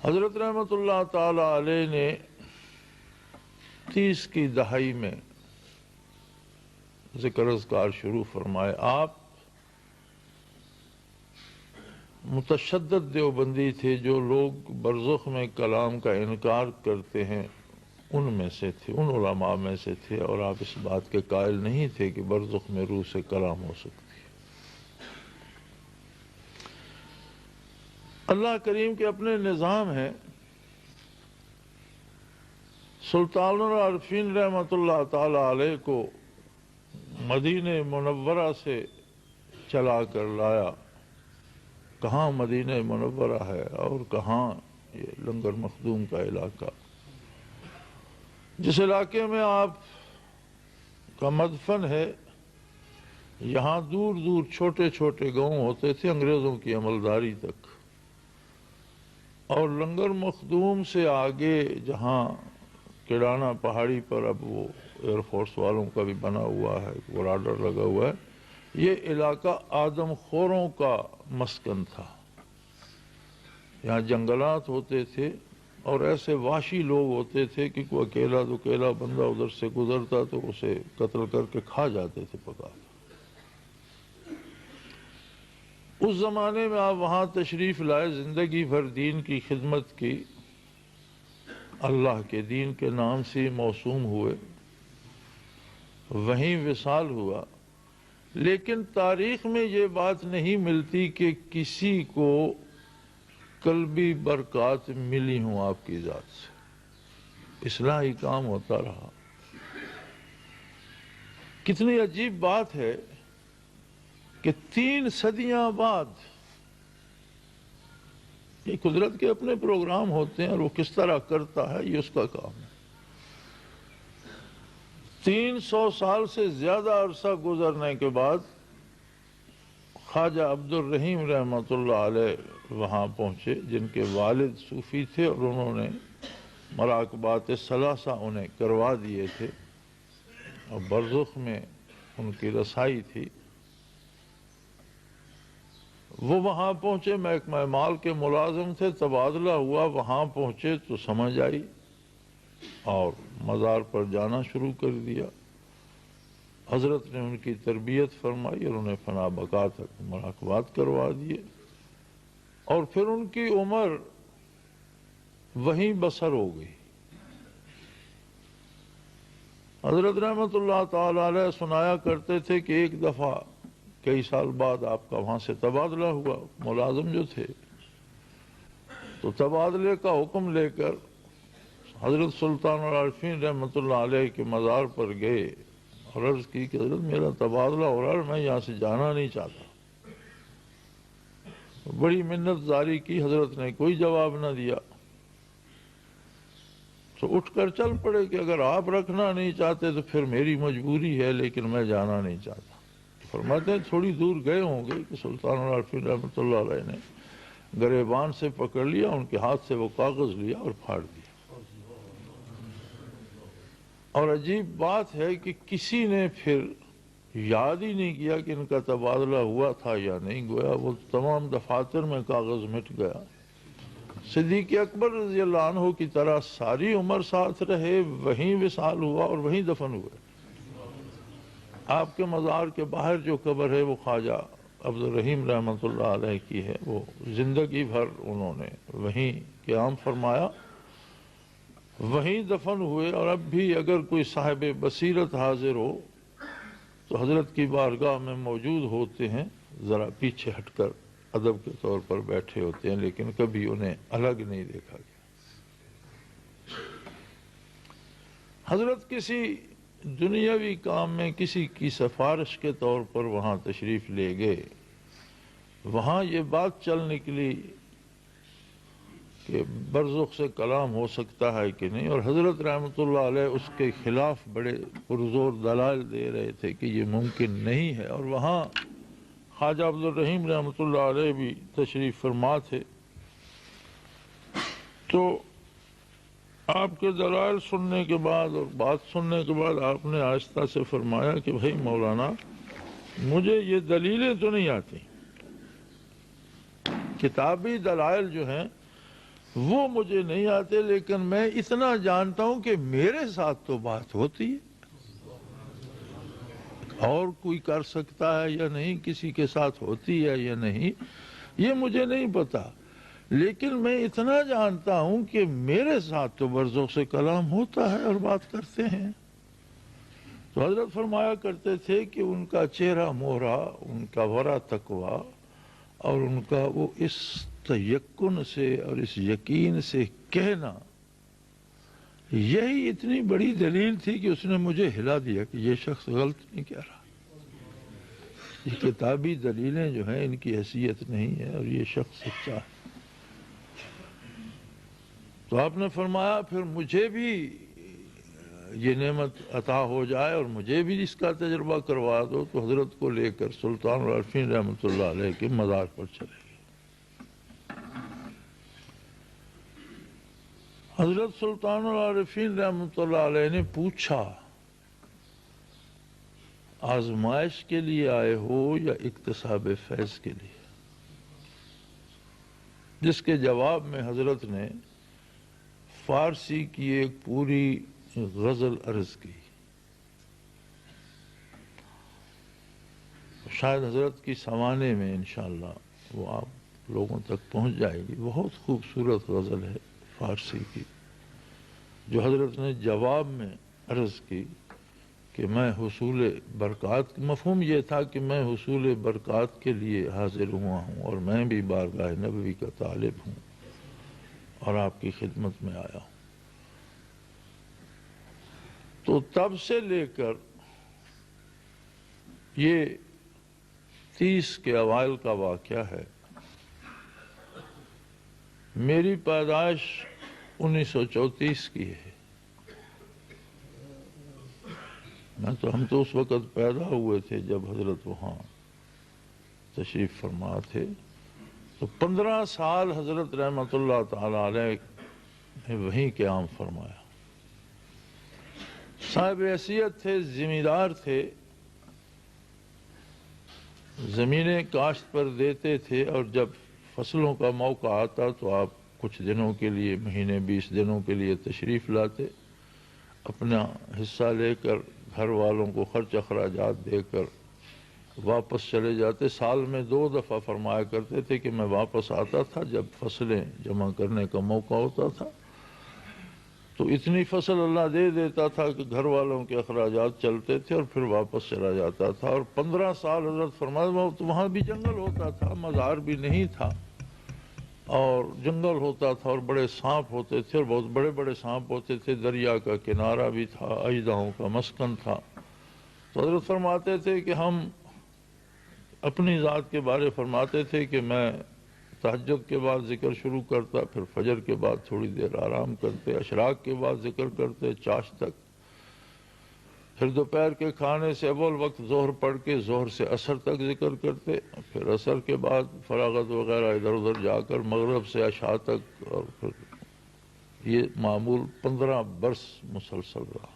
حضرت رحمۃ اللہ تعالی علیہ نے 30 کی دہائی میں ذکر اذکار شروع فرمائے۔ آپ متشدد دیوبندی تھے، جو لوگ برزخ میں کلام کا انکار کرتے ہیں ان میں سے تھے، ان علماء میں سے تھے، اور آپ اس بات کے قائل نہیں تھے کہ برزخ میں روح سے کلام ہو سکتی ہے۔ اللہ کریم کے اپنے نظام ہیں۔ سلطان العارفین رحمۃ اللہ تعالی علیہ کو مدینہ منورہ سے چلا کر لایا۔ کہاں مدینہ منورہ ہے اور کہاں یہ لنگر مخدوم کا علاقہ، جس علاقے میں آپ کا مدفن ہے۔ یہاں دور دور چھوٹے چھوٹے گاؤں ہوتے تھے انگریزوں کی عملداری تک، اور لنگر مخدوم سے آگے جہاں کیڑانہ پہاڑی پر اب وہ ایئر فورس والوں کا بھی بنا ہوا ہے، بارڈر لگا ہوا ہے، یہ علاقہ آدم خوروں کا مسکن تھا۔ یہاں جنگلات ہوتے تھے اور ایسے وحشی لوگ ہوتے تھے کہ کوئی اکیلا تو اکیلا بندہ ادھر سے گزرتا تو اسے قتل کر کے کھا جاتے تھے پکا کر۔ اس زمانے میں آپ وہاں تشریف لائے، زندگی بھر دین کی خدمت کی، اللہ کے دین کے نام سے موسوم ہوئے، وہیں وصال ہوا۔ لیکن تاریخ میں یہ بات نہیں ملتی کہ کسی کو قلبی برکات ملی ہوں آپ کی ذات سے، اصلاحی کام ہوتا رہا۔ کتنی عجیب بات ہے کہ 3 صدیاں بعد، یہ قدرت کے اپنے پروگرام ہوتے ہیں اور وہ کس طرح کرتا ہے یہ اس کا کام ہے۔ 300 سال سے زیادہ عرصہ گزرنے کے بعد خواجہ عبد الرحیم رحمۃ اللہ علیہ وہاں پہنچے، جن کے والد صوفی تھے اور انہوں نے مراقبات ثلاثہ انہیں کروا دیے تھے اور برزخ میں ان کی رسائی تھی۔ وہ وہاں پہنچے، محکمہ مال کے ملازم تھے، تبادلہ ہوا، وہاں پہنچے تو سمجھ آئی اور مزار پر جانا شروع کر دیا۔ حضرت نے ان کی تربیت فرمائی اور انہیں فنا بقا تک مراقبات کروا دیے، اور پھر ان کی عمر وہیں بسر ہو گئی۔ حضرت رحمۃ اللہ تعالی علیہ سنایا کرتے تھے کہ ایک دفعہ کئی سال بعد آپ کا وہاں سے تبادلہ ہوا، ملازم جو تھے تو تبادلے کا حکم لے کر حضرت سلطان العارفین رحمۃ اللہ علیہ کے مزار پر گئے اور عرض کی کہ حضرت میرا تبادلہ ہو رہا ہے، میں یہاں سے جانا نہیں چاہتا۔ بڑی منت زاری کی، حضرت نے کوئی جواب نہ دیا، تو اٹھ کر چل پڑے کہ اگر آپ رکھنا نہیں چاہتے تو پھر میری مجبوری ہے، لیکن میں جانا نہیں چاہتا۔ فرماتے ہیں تھوڑی دور گئے ہوں گے کہ سلطان العارفین رحمۃ اللہ علیہ نے گریبان سے پکڑ لیا، ان کے ہاتھ سے وہ کاغذ لیا اور پھاڑ دیا۔ اور عجیب بات ہے کہ کسی نے پھر یاد ہی نہیں کیا کہ ان کا تبادلہ ہوا تھا یا نہیں، گویا وہ تمام دفاتر میں کاغذ مٹ گیا۔ صدیق اکبر رضی اللہ عنہ کی طرح ساری عمر ساتھ رہے، وہیں وصال ہوا اور وہیں دفن ہوئے۔ آپ کے مزار کے باہر جو قبر ہے وہ خواجہ عبد الرحیم رحمۃ اللہ علیہ کی ہے، وہ زندگی بھر انہوں نے وہیں قیام فرمایا، وہیں دفن ہوئے۔ اور اب بھی اگر کوئی صاحب بصیرت حاضر ہو تو حضرت کی بارگاہ میں موجود ہوتے ہیں، ذرا پیچھے ہٹ کر ادب کے طور پر بیٹھے ہوتے ہیں، لیکن کبھی انہیں الگ نہیں دیکھا گیا۔ حضرت کسی دنیاوی کام میں کسی کی سفارش کے طور پر وہاں تشریف لے گئے، وہاں یہ بات چل نکلی کہ برزخ سے کلام ہو سکتا ہے کہ نہیں، اور حضرت رحمۃ اللہ علیہ اس کے خلاف بڑے پرزور دلائل دے رہے تھے کہ یہ ممکن نہیں ہے، اور وہاں خواجہ عبد الرحیم رحمۃ اللہ علیہ بھی تشریف فرما تھے۔ تو آپ کے دلائل سننے کے بعد اور بات سننے کے بعد آپ نے آہستہ سے فرمایا کہ بھائی مولانا، مجھے یہ دلیلیں تو نہیں آتی، کتابی دلائل جو ہیں وہ مجھے نہیں آتے، لیکن میں اتنا جانتا ہوں کہ میرے ساتھ تو بات ہوتی ہے، اور کوئی کر سکتا ہے یا نہیں، کسی کے ساتھ ہوتی ہے یا نہیں، یہ مجھے نہیں پتا، لیکن میں اتنا جانتا ہوں کہ میرے ساتھ تو برزخ سے کلام ہوتا ہے اور بات کرتے ہیں۔ تو حضرت فرمایا کرتے تھے کہ ان کا چہرہ مہرا، ان کا ورع تقویٰ اور ان کا وہ اس تیقن سے اور اس یقین سے کہنا، یہی اتنی بڑی دلیل تھی کہ اس نے مجھے ہلا دیا کہ یہ شخص غلط نہیں کہہ رہا۔ یہ کتابی دلیلیں جو ہیں ان کی حیثیت نہیں ہے اور یہ شخص سچا ہے۔ تو آپ نے فرمایا پھر مجھے بھی یہ نعمت عطا ہو جائے اور مجھے بھی اس کا تجربہ کروا دو، تو حضرت کو لے کر سلطان العارفین رحمۃ اللہ علیہ کے مزار پر چلے گئے۔ حضرت سلطان العارفین رحمۃ اللہ علیہ نے پوچھا، آزمائش کے لیے آئے ہو یا اکتساب فیض کے لیے؟ جس کے جواب میں حضرت نے فارسی کی ایک پوری غزل عرض کی۔ شاید حضرت کی سوانے میں انشاءاللہ وہ آپ لوگوں تک پہنچ جائے گی۔ بہت خوبصورت غزل ہے فارسی کی، جو حضرت نے جواب میں عرض کی کہ میں حصول برکات، مفہوم یہ تھا کہ میں حصول برکات کے لیے حاضر ہوا ہوں اور میں بھی بارگاہ نبوی کا طالب ہوں اور آپ کی خدمت میں آیا ہوں۔ تو تب سے لے کر یہ 30 کے اوائل کا واقعہ ہے۔ میری پیدائش 1934 کی ہے۔ ہم تو اس وقت پیدا ہوئے تھے جب حضرت وہاں تشریف فرما تھے۔ تو 15 سال حضرت رحمۃ اللہ تعالی علیہ نے وہیں قیام فرمایا۔ صاحب حیثیت تھے، ذمہ دار تھے، زمینیں کاشت پر دیتے تھے، اور جب فصلوں کا موقع آتا تو آپ کچھ دنوں کے لیے، مہینے 20 دنوں کے لیے تشریف لاتے، اپنا حصہ لے کر گھر والوں کو خرچ اخراجات دے کر واپس چلے جاتے۔ سال میں 2 دفعہ فرمایا کرتے تھے کہ میں واپس آتا تھا جب فصلیں جمع کرنے کا موقع ہوتا تھا، تو اتنی فصل اللہ دے دیتا تھا کہ گھر والوں کے اخراجات چلتے تھے اور پھر واپس چلا جاتا تھا۔ اور 15 سال حضرت فرمایا وہاں بھی جنگل ہوتا تھا، مزار بھی نہیں تھا، اور جنگل ہوتا تھا اور بڑے سانپ ہوتے تھے، اور بہت بڑے بڑے سانپ ہوتے تھے، دریا کا کنارہ بھی تھا، اژدہوں کا مسکن تھا۔ تو حضرت فرماتے تھے کہ ہم اپنی ذات کے بارے فرماتے تھے کہ میں تہجد کے بعد ذکر شروع کرتا، پھر فجر کے بعد تھوڑی دیر آرام کرتے، اشراق کے بعد ذکر کرتے چاش تک، پھر دوپہر کے کھانے سے اول وقت ظہر پڑھ کے ظہر سے عصر تک ذکر کرتے، پھر عصر کے بعد فراغت وغیرہ ادھر ادھر جا کر مغرب سے عشاء تک، اور پھر یہ معمول 15 برس مسلسل رہا۔